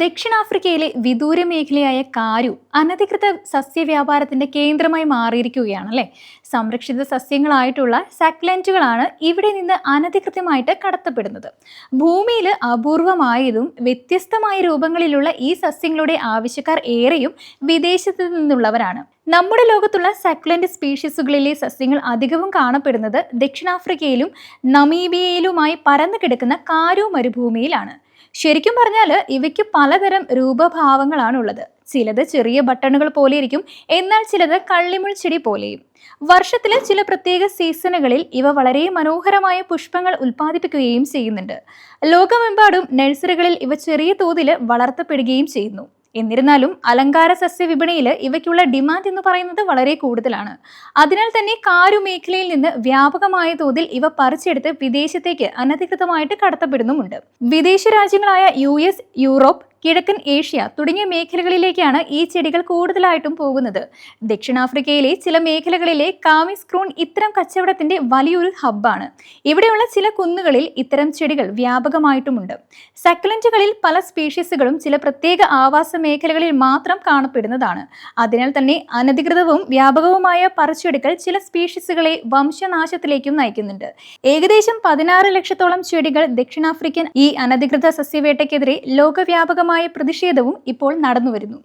ദക്ഷിണാഫ്രിക്കയിലെ വിദൂര മേഖലയായ കാരു അനധികൃത സസ്യവ്യാപാരത്തിന്റെ കേന്ദ്രമായി മാറിയിരിക്കുകയാണ് അല്ലേ. സംരക്ഷിത സസ്യങ്ങളായിട്ടുള്ള സക്ലന്റുകളാണ് ഇവിടെ നിന്ന് അനധികൃതമായിട്ട് കടത്തപ്പെടുന്നത്. ഭൂമിയിൽ അപൂർവമായതും വ്യത്യസ്തമായ രൂപങ്ങളിലുള്ള ഈ സസ്യങ്ങളുടെ ആവശ്യക്കാർ ഏറെയും വിദേശത്ത് നിന്നുള്ളവരാണ്. നമ്മുടെ ലോകത്തുള്ള സക്ലന്റ് സ്പീഷീസുകളിലെ സസ്യങ്ങൾ അധികവും കാണപ്പെടുന്നത് ദക്ഷിണാഫ്രിക്കയിലും നമീബിയയിലുമായി പരന്നു കിടക്കുന്ന കാരു മരുഭൂമിയിലാണ്. ശരിക്കും പറഞ്ഞാൽ ഇവയ്ക്ക് പലതരം രൂപഭാവങ്ങളാണുള്ളത്. ചിലത് ചെറിയ ബട്ടണുകൾ പോലെ ഇരിക്കും, എന്നാൽ ചിലത് കള്ളിമുൾ ചെടി പോലെയും. വർഷത്തിലെ ചില പ്രത്യേക സീസണുകളിൽ ഇവ വളരെ മനോഹരമായ പുഷ്പങ്ങൾ ഉൽപ്പാദിപ്പിക്കുകയും ചെയ്യുന്നുണ്ട്. ലോകമെമ്പാടും നഴ്സറികളിൽ ഇവ ചെറിയ തോതിൽ വളർത്തപ്പെടുകയും ചെയ്യുന്നു. എന്നിരുന്നാലും അലങ്കാര സസ്യ വിപണിയിൽ ഇവയ്ക്കുള്ള ഡിമാൻഡ് എന്ന് പറയുന്നത് വളരെ കൂടുതലാണ്. അതിനാൽ തന്നെ കാരു മേഖലയിൽ നിന്ന് വ്യാപകമായ തോതിൽ ഇവ പറിച്ചെടുത്ത് വിദേശത്തേക്ക് അനധികൃതമായിട്ട് കടത്തപ്പെടുന്നുമുണ്ട്. വിദേശ രാജ്യങ്ങളായ US, യൂറോപ്പ്, കിഴക്കൻ ഏഷ്യ തുടങ്ങിയ മേഖലകളിലേക്കാണ് ഈ ചെടികൾ കൂടുതലായിട്ടും പോകുന്നത്. ദക്ഷിണാഫ്രിക്കയിലെ ചില മേഖലകളിലെ കാമിസ്ക്രൂൺ ഇത്തരം കച്ചവടത്തിന്റെ വലിയൊരു ഹബ്ബാണ്. ഇവിടെയുള്ള ചില കുന്നുകളിൽ ഇത്തരം ചെടികൾ വ്യാപകമായിട്ടുമുണ്ട്. സക്ലന്റുകളിൽ പല സ്പീഷീസുകളും ചില പ്രത്യേക ആവാസ മേഖലകളിൽ മാത്രം കാണപ്പെടുന്നതാണ്. അതിനാൽ തന്നെ അനധികൃതവും വ്യാപകവുമായ പറിച്ചെടുക്കൽ ചില സ്പീഷീസുകളെ വംശനാശത്തിലേക്കും നയിക്കുന്നുണ്ട്. ഏകദേശം 16 ലക്ഷത്തോളം ചെടികൾ ദക്ഷിണാഫ്രിക്കൻ ഈ അനധികൃത സസ്യവേട്ടയ്ക്കെതിരെ ലോകവ്യാപകമായ പ്രതിഷേധവും ഇപ്പോൾ നടന്നുവരുന്നു.